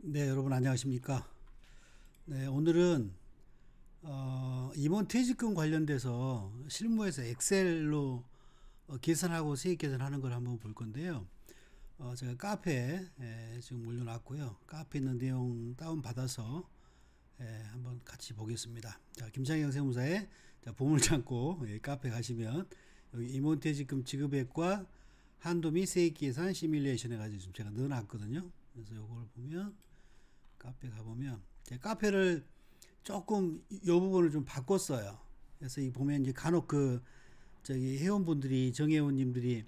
네, 여러분 안녕하십니까? 네, 오늘은 임원 퇴직금 관련돼서 실무에서 엑셀로 계산하고 세입 계산하는 걸 한번 볼 건데요. 제가 카페에 지금 올려놨고요. 카페에 있는 내용 다운 받아서 한번 같이 보겠습니다. 자, 김창영 세무사의 보물창고 카페 가시면 여기 임원 퇴직금 지급액과 한도 및 세입 계산 시뮬레이션 해가지고 지금 제가 넣어놨거든요. 그래서 이걸 보면 카페 가보면 제 카페를 조금 이 부분을 좀 바꿨어요. 그래서 이 보면 이제 간혹 저기 회원분들이 정회원님들이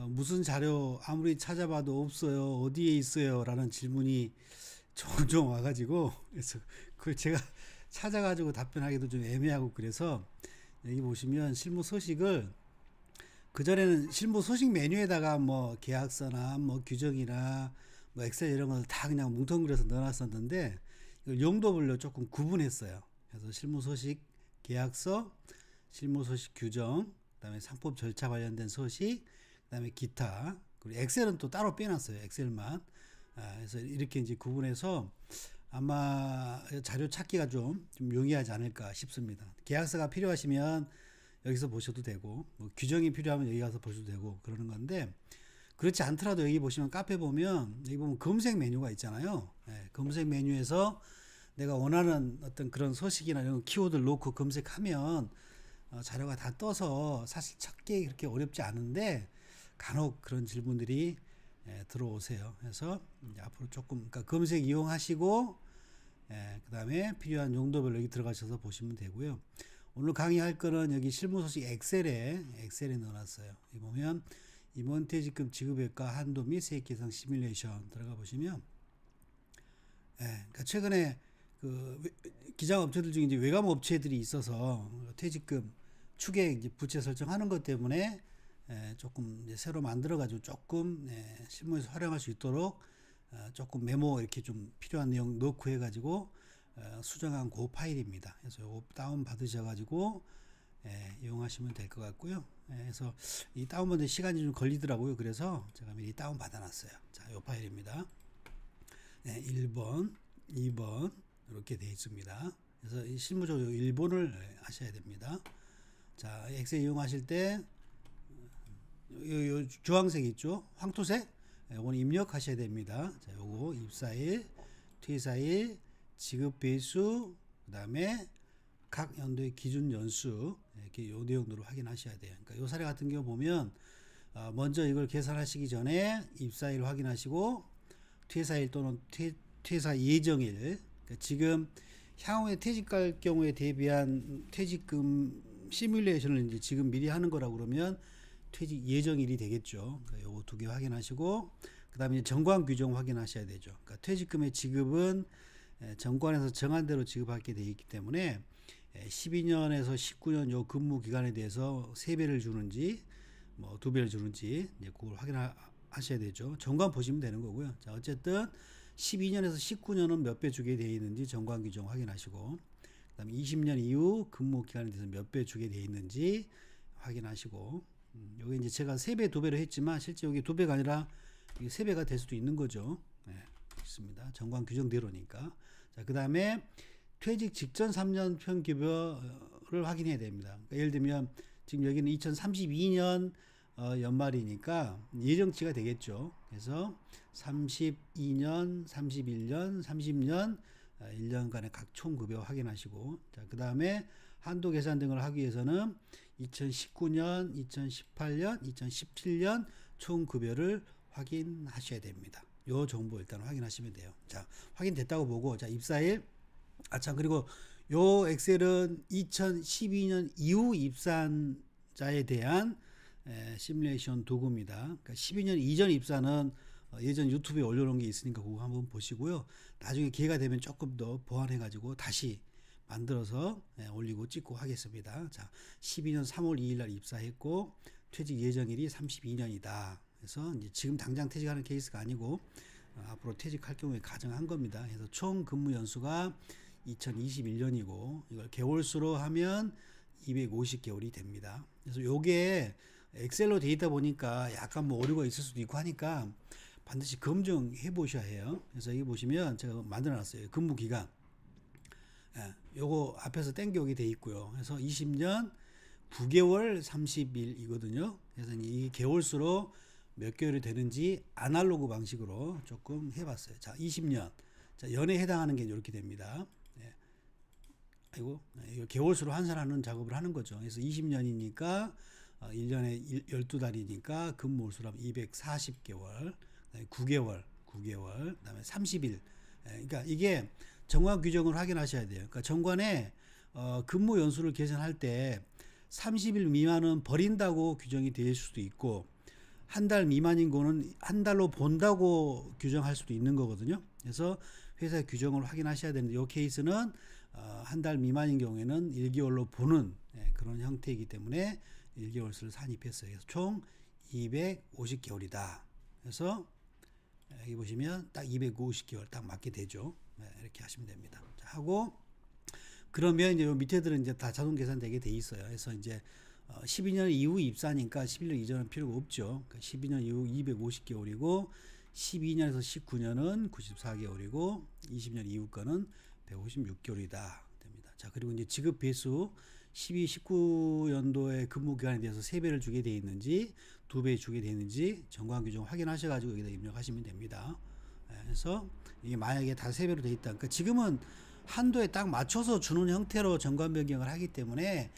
무슨 자료 아무리 찾아봐도 없어요, 어디에 있어요 라는 질문이 종종 와가지고, 그래서 그걸 제가 찾아가지고 답변하기도 좀 애매하고, 그래서 여기 보시면 실무 소식을, 그전에는 실무 소식 메뉴에다가 뭐 계약서나 뭐 규정이나 뭐 엑셀 이런 걸 다 그냥 뭉텅그려서 넣어놨었는데, 이걸 용도별로 조금 구분했어요. 그래서 실무 소식 계약서, 실무 소식 규정, 그다음에 상법 절차 관련된 소식, 그다음에 기타, 그리고 엑셀은 또 따로 빼놨어요. 엑셀만. 그래서 이렇게 이제 구분해서 아마 자료 찾기가 좀 용이하지 않을까 싶습니다. 계약서가 필요하시면 여기서 보셔도 되고, 뭐 규정이 필요하면 여기 가서 보셔도 되고 그러는 건데, 그렇지 않더라도 여기 보시면 카페 보면 여기 보면 검색 메뉴가 있잖아요. 검색 메뉴에서 내가 원하는 어떤 그런 소식이나 이런 키워드를 놓고 검색하면 자료가 다 떠서 사실 찾기 그렇게 어렵지 않은데, 간혹 그런 질문들이 들어오세요. 그래서 이제 앞으로 조금 그러니까 검색 이용하시고, 그 다음에 필요한 용도별로 여기 들어가셔서 보시면 되고요. 오늘 강의할 거는 여기 실무 소식 엑셀에 넣어놨어요. 여기 보면 임원 퇴직금 지급액과 한도 및 세액 계산 시뮬레이션 들어가 보시면, 그러니까 최근에 기장 업체들 중에 이제 외감 업체들이 있어서 퇴직금 추계 이제 부채 설정하는 것 때문에 조금 이제 새로 만들어가지고 조금 실무에서 활용할 수 있도록 조금 메모 이렇게 좀 필요한 내용 넣고 해가지고 수정한 그 파일입니다. 그래서 요거 다운 받으셔가지고 이용하시면 될 것 같고요. 그래서 이 다운받는 시간이 좀 걸리더라고요. 그래서 제가 미리 다운 받아놨어요. 자, 요 파일입니다. 1번, 2번 이렇게 되어 있습니다. 그래서 이 실무적으로 1번을 하셔야 됩니다. 자, 엑셀 이용하실 때 요 주황색 있죠? 황토색? 요건 입력하셔야 됩니다. 자, 요거 입사일, 퇴사일, 지급 배수, 그 다음에 각 연도의 기준 연수, 이렇게 요 내용들을 확인하셔야 돼요. 그러니까 요 사례 같은 경우 보면 먼저 이걸 계산하시기 전에 입사일 확인하시고, 퇴사일 또는 퇴사 예정일, 그러니까 지금 향후에 퇴직할 경우에 대비한 퇴직금 시뮬레이션을 이제 지금 미리 하는 거라고 그러면 퇴직 예정일이 되겠죠. 그러니까 요거 두 개 확인하시고, 그 다음에 정관 규정 확인하셔야 되죠. 그러니까 퇴직금의 지급은 정관에서 정한 대로 지급하게 되어 있기 때문에 12년에서 19년 요 근무 기간에 대해서 3배를 주는지 뭐 2배를 주는지 이제 그걸 확인하셔야 되죠. 정관 보시면 되는 거고요. 자, 어쨌든 12년에서 19년은 몇 배 주게 되어 있는지 정관 규정 확인하시고, 그다음에 20년 이후 근무 기간에 대해서 몇 배 주게 되어 있는지 확인하시고, 여기 이제 제가 3배, 2배로 했지만 실제 여기 2배가 아니라 3배가 될 수도 있는 거죠. 있습니다. 정관 규정대로니까. 자, 그 다음에 퇴직 직전 3년 평급여를 확인해야 됩니다. 그러니까 예를 들면 지금 여기는 2032년 연말이니까 예정치가 되겠죠. 그래서 32년, 31년, 30년 1년간의 각 총급여 확인하시고, 자, 그 다음에 한도 계산 등을 하기 위해서는 2019년, 2018년, 2017년 총급여를 확인하셔야 됩니다. 요 정보 일단 확인하시면 돼요. 자, 확인됐다고 보고, 자, 입사일, 참, 그리고 요 엑셀은 2012년 이후 입사한 자에 대한 시뮬레이션 도구입니다. 그러니까 12년 이전 입사는 예전 유튜브에 올려놓은 게 있으니까 그거 한번 보시고요. 나중에 기회가 되면 조금 더 보완해가지고 다시 만들어서 올리고 찍고 하겠습니다. 자, 12년 3월 2일 날 입사했고 퇴직 예정일이 32년이다. 그래서 이제 지금 당장 퇴직하는 케이스가 아니고 앞으로 퇴직할 경우에 가정한 겁니다. 그래서 총 근무 연수가 2021년이고 이걸 개월수로 하면 250개월이 됩니다. 그래서 요게 엑셀로 돼 있다 보니까 약간 뭐 오류가 있을 수도 있고 하니까 반드시 검증해 보셔야 해요. 그래서 여기 보시면 제가 만들어 놨어요. 근무 기간. 예, 요거 앞에서 땡겨오게 돼 있고요. 그래서 20년 9개월 30일이거든요. 그래서 이 개월수로 몇 개월이 되는지 아날로그 방식으로 조금 해봤어요. 자, 20년. 자, 연에 해당하는 게 이렇게 됩니다. 예. 아이고, 이거 개월수로 환산하는 작업을 하는 거죠. 그래서 20년이니까 1년에 12달이니까 근무월수로 하면 240개월, 9개월, 그다음에 30일. 그러니까 이게 정관 규정을 확인하셔야 돼요. 그러니까 정관에 근무 연수를 계산할 때 30일 미만은 버린다고 규정이 될 수도 있고 한 달 미만인 거는 한 달로 본다고 규정할 수도 있는 거거든요. 그래서 회사 규정을 확인하셔야 되는데 이 케이스는 한 달 미만인 경우에는 1개월로 보는 그런 형태이기 때문에 1개월수를 산입했어요. 그래서 총 250개월이다. 그래서 여기 보시면 딱 250개월 딱 맞게 되죠. 이렇게 하시면 됩니다. 자, 하고 그러면 이제 밑에들은 이제 다 자동 계산되게 돼 있어요. 그래서 이제 12년 이후 입사니까 11년 이전은 필요가 없죠. 그러니까 12년 이후 250개월이고 12년에서 19년은 94개월이고 20년 이후 거는 156개월이다. 됩니다. 자, 그리고 이제 지급 배수 12, 19연도의 근무 기간에 대해서 3배를 주게 돼 있는지 2배 주게 돼 있는지 정관 규정 확인하셔 가지고 여기다 입력하시면 됩니다. 그래서 이게 만약에 다 3배로 돼 있다. 그러니까 지금은 한도에 딱 맞춰서 주는 형태로 정관 변경을 하기 때문에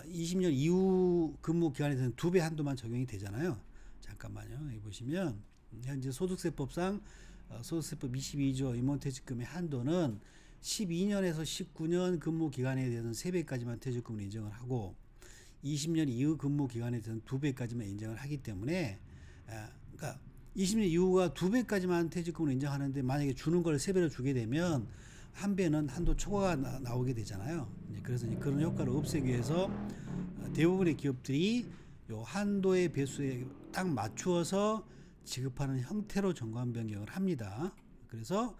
20년 이후 근무 기간에 대해서는 2배 한도만 적용이 되잖아요. 잠깐만요. 여기 보시면 현재 소득세법상 소득세법 22조 임원퇴직금의 한도는 12년에서 19년 근무 기간에 대해서는 3배까지만 퇴직금을 인정을 하고 20년 이후 근무 기간에 대해서는 2배까지만 인정을 하기 때문에 그러니까 20년 이후가 2배까지만 퇴직금을 인정하는데 만약에 주는 걸 3배로 주게 되면 한 배는 한도 초과가 나오게 되잖아요. 그래서 이제 그런 효과를 없애기 위해서 대부분의 기업들이 요 한도의 배수에 딱 맞추어서 지급하는 형태로 정관 변경을 합니다. 그래서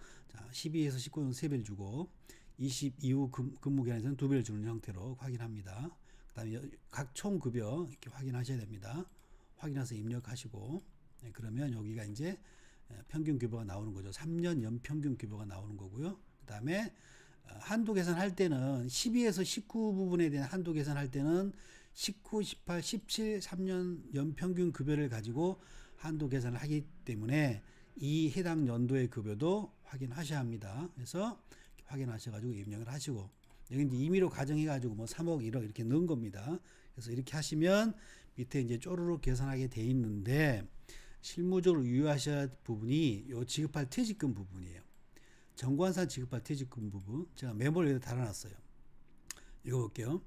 12에서 19년 3배를 주고 20 이후 근무 기간에서는 2배를 주는 형태로 확인합니다. 그 다음에 각 총급여 이렇게 확인하셔야 됩니다. 확인해서 입력하시고 그러면 여기가 이제 평균 급여가 나오는 거죠. 3년 연평균 급여가 나오는 거고요. 그 다음에 한도 계산할 때는 12에서 19 부분에 대한 한도 계산할 때는 19, 18, 17, 3년 연평균 급여를 가지고 한도 계산을 하기 때문에 이 해당 연도의 급여도 확인하셔야 합니다. 그래서 확인하셔가지고 입력을 하시고 여기 이제 임의로 가정해가지고 뭐 3억, 1억 이렇게 넣은 겁니다. 그래서 이렇게 하시면 밑에 이제 쪼르륵 계산하게 돼 있는데 실무적으로 유의하셔야 할 부분이 요 지급할 퇴직금 부분이에요. 정관상 지급할 퇴직금 부분 제가 메모를 여기다 달아놨어요. 읽어볼게요.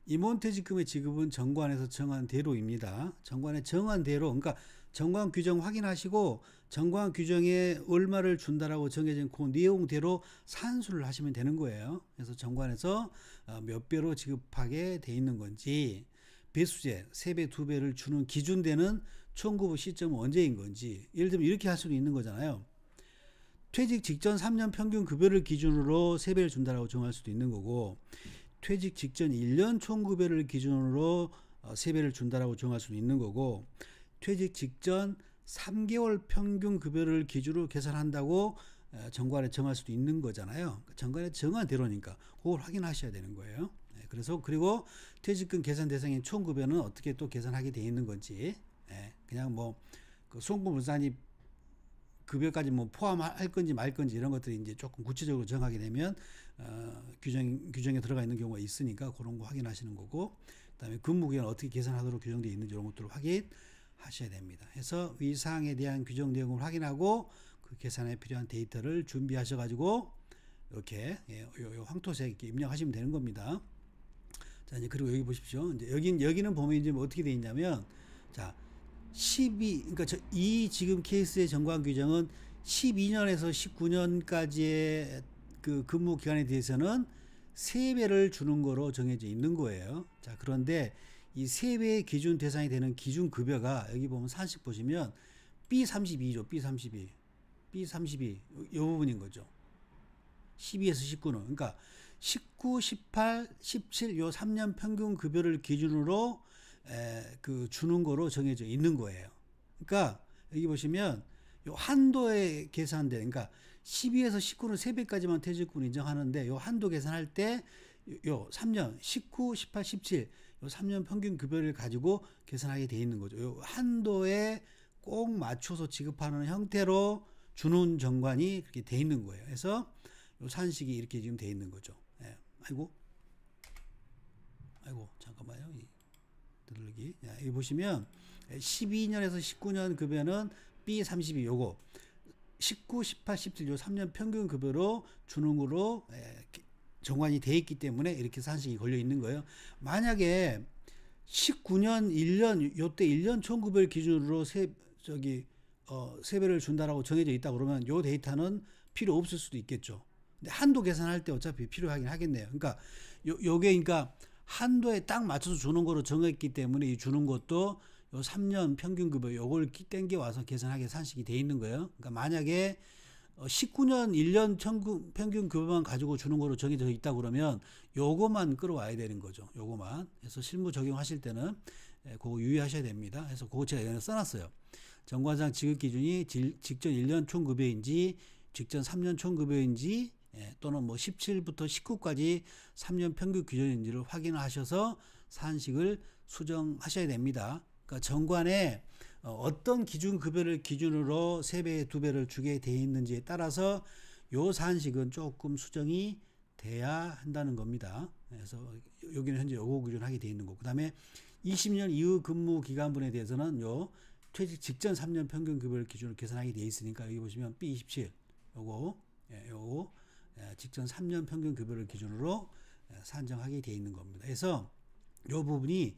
임원퇴직금의 지급은 정관에서 정한 대로입니다. 정관에 정한 대로, 그러니까 정관 규정 확인하시고 정관 규정에 얼마를 준다라고 정해진 그 내용대로 산수를 하시면 되는 거예요. 그래서 정관에서 몇 배로 지급하게 돼 있는 건지, 배수제 3배, 2배를 주는 기준되는 청구부 시점은 언제인 건지, 예를 들면 이렇게 할 수도 있는 거잖아요. 퇴직 직전 3년 평균 급여를 기준으로 3배를 준다라고 정할 수도 있는 거고, 퇴직 직전 1년 총급여를 기준으로 3배를 준다라고 정할 수도 있는 거고, 퇴직 직전 3개월 평균 급여를 기준으로 계산한다고 정관에 정할 수도 있는 거잖아요. 정관에 정한 대로니까 그걸 확인하셔야 되는 거예요. 그래서 그리고 퇴직금 계산 대상인 총급여는 어떻게 또 계산하게 돼 있는 건지, 그냥 뭐 그 송금물산입 급여까지 뭐 포함할 건지 말 건지 이런 것들이 이제 조금 구체적으로 정하게 되면 규정에 들어가 있는 경우가 있으니까 그런 거 확인하시는 거고, 그다음에 근무기간 어떻게 계산하도록 규정되어 있는지 이런 것들을 확인하셔야 됩니다. 해서 위 사항에 대한 규정 내용을 확인하고 그 계산에 필요한 데이터를 준비하셔 가지고 이렇게 요 황토색 이렇게 입력하시면 되는 겁니다. 자, 이제 그리고 여기 보십시오. 이제 여기는 보면 이제 뭐 어떻게 되어 있냐면, 자, 그러니까 이 지금 케이스의 정관 규정은 12년에서 19년까지의 그 근무 기간에 대해서는 3배를 주는 거로 정해져 있는 거예요. 자, 그런데 이 3배의 기준 대상이 되는 기준 급여가 여기 보면 산식 보시면 B32죠. B32 이 부분인 거죠. 12에서 19는 그러니까 19, 18, 17 요 3년 평균 급여를 기준으로 그 주는 거로 정해져 있는 거예요. 그러니까 여기 보시면 요 한도에 계산돼, 그러니까 12에서 19는 3배까지만 퇴직금을 인정하는데 요 한도 계산할 때 요 3년 19, 18, 17 요 3년 평균 급여를 가지고 계산하게 돼 있는 거죠. 요 한도에 꼭 맞춰서 지급하는 형태로 주는 정관이 그렇게 돼 있는 거예요. 그래서 요 산식이 이렇게 지금 돼 있는 거죠. 예. 아이고 잠깐만요. 들르기. 여기 보시면 12년에서 19년 급여는 B32 요거 19, 18, 17 요 3년 평균 급여로 주는 거로 정관이 돼 있기 때문에 이렇게 산식이 걸려 있는 거예요. 만약에 19년 1년 요때 1년 총급여를 기준으로 세배를 준다라고 정해져 있다 그러면 요 데이터는 필요 없을 수도 있겠죠. 근데 한도 계산할 때 어차피 필요하긴 하겠네요. 그러니까 요게 그러니까 한도에 딱 맞춰서 주는 거로 정했기 때문에 이 주는 것도 요 3년 평균 급여 요걸 땡겨 와서 계산하게 산식이 돼 있는 거예요. 그러니까 만약에 19년 1년 평균 급여만 가지고 주는 거로 정해져 있다 그러면 요거만 끌어와야 되는 거죠. 요거만. 그래서 실무 적용하실 때는 그거 유의하셔야 됩니다. 그래서 그거 제가 여기 써놨어요. 정관상 지급 기준이 직전 1년 총급여인지 직전 3년 총급여인지 또는 뭐 17부터 19까지 3년 평균 기준인지를 확인하셔서 산식을 수정하셔야 됩니다. 그러니까 정관에 어떤 기준 급여를 기준으로 3배, 2배를 주게 돼 있는지에 따라서 요 산식은 조금 수정이 돼야 한다는 겁니다. 그래서 여기는 현재 요거 기준하게 돼 있는 거고, 그다음에 20년 이후 근무 기간분에 대해서는 요 퇴직 직전 3년 평균 급여를 기준으로 계산하게 돼 있으니까 여기 보시면 B27 요거 직전 3년 평균 급여를 기준으로 산정하게 돼 있는 겁니다. 그래서 요 부분이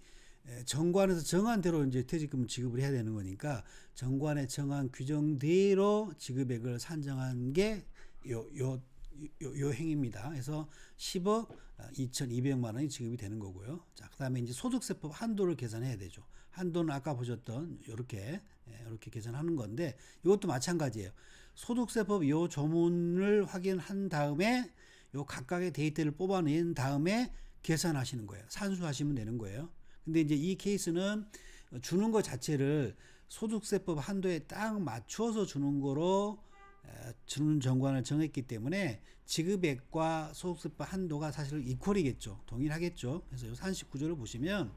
정관에서 정한 대로 이제 퇴직금 지급을 해야 되는 거니까 정관에 정한 규정대로 지급액을 산정한 게 요 행위입니다. 그래서 10억 2,200만 원이 지급이 되는 거고요. 자, 그다음에 이제 소득세법 한도를 계산해야 되죠. 한도는 아까 보셨던 이렇게 계산하는 건데 이것도 마찬가지예요. 소득세법 요 조문을 확인한 다음에 요 각각의 데이터를 뽑아낸 다음에 계산하시는 거예요. 산수하시면 되는 거예요. 근데 이제 이 케이스는 주는 것 자체를 소득세법 한도에 딱 맞춰서 주는 거로 주는 정관을 정했기 때문에 지급액과 소득세법 한도가 사실 이퀄이겠죠. 동일하겠죠. 그래서 이 산식 구조를 보시면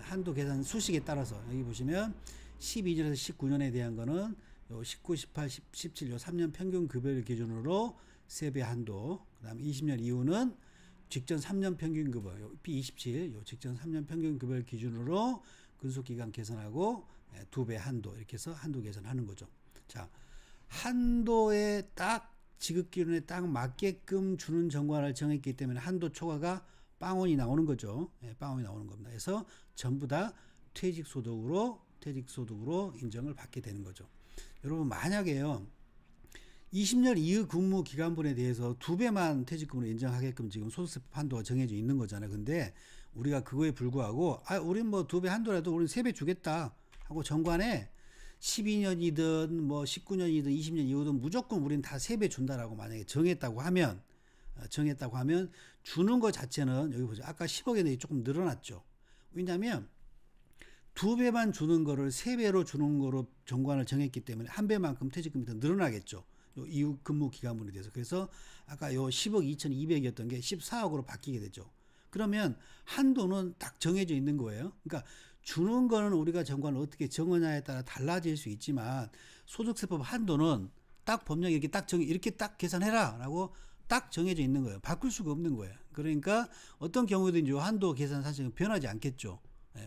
한도 계산 수식에 따라서 여기 보시면 12년에서 19년에 대한 거는 요 19, 18, 17, 요 3년 평균 급여를 기준으로 3배 한도, 그 다음에 20년 이후는 직전 3년 평균 급여, B27, 요 직전 3년 평균 급여를 기준으로 근속기간 계산하고 2배 한도, 이렇게 해서 한도 계산하는 거죠. 자, 한도에 딱 지급 기준에 딱 맞게끔 주는 정관을 정했기 때문에 한도 초과가 빵원이 나오는 거죠. 빵원이 나오는 겁니다. 그래서 전부 다 퇴직소득으로 인정을 받게 되는 거죠. 여러분, 만약에요 20년 이후 근무 기간분에 대해서 2배만 퇴직금으로 인정하게끔 지금 소득세법 한도가 정해져 있는 거잖아요. 근데 우리가 그거에 불구하고 우린 뭐 2배 한도라도 우린 3배 주겠다 하고 정관에 12년이든 뭐 19년이든 20년 이후든 무조건 우린 다 3배 준다라고 만약에 정했다고 하면 주는 것 자체는 여기 보죠. 아까 10억에 대해 조금 늘어났죠. 왜냐하면 2배만 주는 거를 3배로 주는 거로 정관을 정했기 때문에 1배만큼 퇴직금이 더 늘어나겠죠. 요 이후 근무 기간분에 대해서. 그래서 아까 요 10억 2,200이었던 게 14억으로 바뀌게 되죠. 그러면 한도는 딱 정해져 있는 거예요. 그러니까 주는 거는 우리가 정관을 어떻게 정하냐에 따라 달라질 수 있지만 소득세법 한도는 딱 법령 이렇게 딱 계산해라라고 딱 정해져 있는 거예요. 바꿀 수가 없는 거예요. 그러니까 어떤 경우든지 한도 계산 사실은 변하지 않겠죠.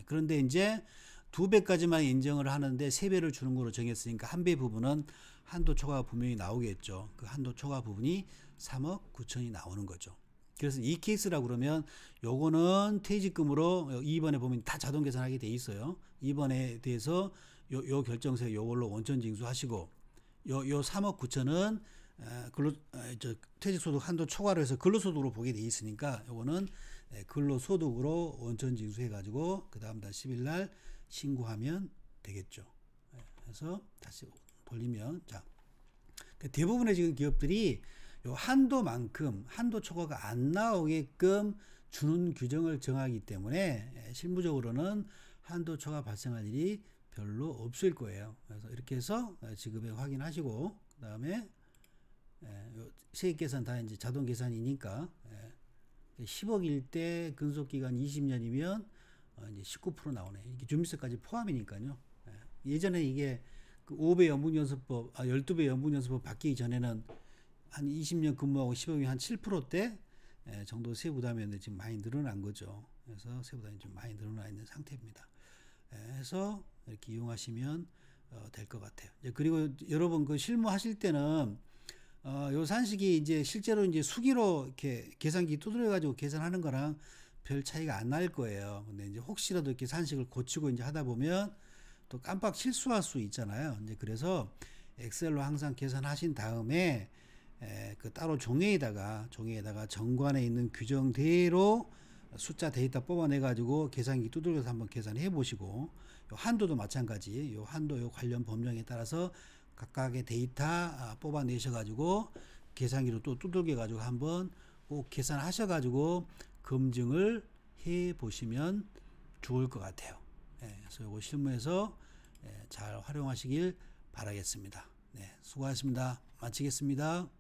그런데 이제 2배까지만 인정을 하는데 3배를 주는 거로 정했으니까 1배 부분은 한도 초과가 분명히 나오겠죠. 그 한도 초과 부분이 3억 9천이 나오는 거죠. 그래서 이 케이스라 그러면 요거는 퇴직금으로 2번에 보면 다 자동 계산하게 돼 있어요. 2번에 대해서 요 결정세 요걸로 원천 징수하시고 요 3억 9천은 퇴직소득 한도 초과로 해서 근로소득으로 보게 돼 있으니까 요거는 근로소득으로 원천 징수해 가지고 그 다음 달 10일 날 신고하면 되겠죠. 그래서 다시 돌리면 자, 대부분의 지금 기업들이 요 한도만큼 한도 초과가 안 나오게끔 주는 규정을 정하기 때문에 실무적으로는 한도 초과 발생할 일이 별로 없을 거예요. 그래서 이렇게 해서 지급액 확인하시고 그 다음에 세액 계산 다 이제 자동 계산이니까 10억일 때 근속기간 20년이면 이제 19% 나오네. 이게 주민세까지 포함이니까요. 예전에 이게 그 5배 연봉연수법, 12배 연봉연수법 바뀌기 전에는 한 20년 근무하고 10억이면 한 7%대 정도 세부담이었는데 지금 많이 늘어난 거죠. 그래서 세부담이 좀 많이 늘어나 있는 상태입니다. 해서 이렇게 이용하시면 될 것 같아요. 그리고 여러분 그 실무하실 때는 요 산식이 이제 실제로 이제 수기로 이렇게 계산기 두드려 가지고 계산하는 거랑 별 차이가 안 날 거예요. 근데 이제 혹시라도 이렇게 산식을 고치고 이제 하다 보면 또 깜빡 실수할 수 있잖아요. 이제 그래서 엑셀로 항상 계산하신 다음에 그 따로 종이에다가 정관에 있는 규정대로 숫자 데이터 뽑아내 가지고 계산기 두들겨서 한번 계산해 보시고 요 한도도 마찬가지 요 한도 요 관련 법령에 따라서 각각의 데이터 뽑아내셔 가지고 계산기로 또 두들겨 가지고 한번 꼭 계산하셔 가지고 검증을 해 보시면 좋을 것 같아요. 그래서 요거 실무에서 잘 활용하시길 바라겠습니다. 네, 수고하셨습니다. 마치겠습니다.